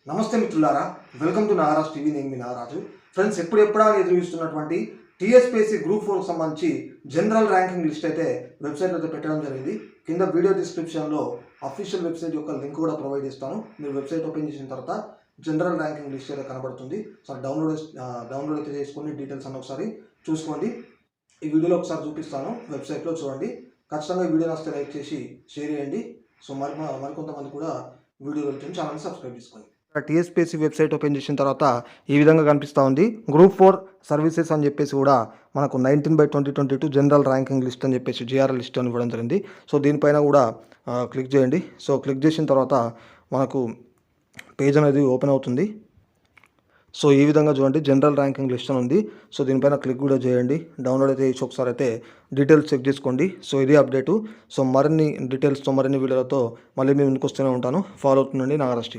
నమస్తే మిత్రులారా, welcome to Nagaraj TV. నేను మీ నాగరాజు. ఫ్రెండ్స్, ఎప్పుడెప్పుడా ఎదురుస్తున్నటువంటి టీఎస్పీఎస్సీ గ్రూప్ 4 సంబంధించి జనరల్ ర్యాంకింగ్ లిస్ట్ అయితే వెబ్సైట్లో అయితే పెట్టడం జరిగింది. కింద వీడియో డిస్క్రిప్షన్లో అఫీషియల్ వెబ్సైట్ యొక్క లింక్ కూడా ప్రొవైడ్ చేస్తాను. మీరు వెబ్సైట్ ఓపెన్ చేసిన తర్వాత జనరల్ ర్యాంకింగ్ లిస్ట్ అయితే కనబడుతుంది. సో డౌన్లోడ్ అయితే చేసుకొని డీటెయిల్స్ అన్న ఒకసారి చూసుకోండి. ఈ వీడియోలో ఒకసారి చూపిస్తాను, వెబ్సైట్లో చూడండి. ఖచ్చితంగా ఈ వీడియో నచ్చితే లైక్ చేసి షేర్ చేయండి. సో మరికొంతమంది కూడా వీడియో వెళ్తుంది, ఛానల్ని సబ్స్క్రైబ్ చేసుకోండి. టీఎస్పీఎస్సీ వెబ్సైట్ ఓపెన్ చేసిన తర్వాత ఈ విధంగా కనిపిస్తూ ఉంది. గ్రూప్ 4 సర్వీసెస్ అని చెప్పేసి కూడా మనకు 19/2022 జనరల్ ర్యాంకింగ్ లిస్ట్ అని చెప్పేసి జిఆర్ఎల్ లిస్ట్ అని ఇవ్వడం జరిగింది. సో దీనిపైన కూడా క్లిక్ చేయండి. సో క్లిక్ చేసిన తర్వాత మనకు పేజ్ అనేది ఓపెన్ అవుతుంది. సో ఈ విధంగా చూడండి, జనరల్ ర్యాంకింగ్ లిస్ట్ అని ఉంది. సో దీనిపైన క్లిక్ కూడా చేయండి. డౌన్లోడ్ అయితే చేసి ఒకసారి అయితే డీటెయిల్స్ చెక్ చేసుకోండి. సో ఇది అప్డేటు. సో మరిన్ని డీటెయిల్స్తో మరిన్ని వీడియోలతో మళ్ళీ మేము ముందుకు వస్తూనే ఉంటాను. ఫాలో అవుతుండండి నాగరాజ్ టీవీ.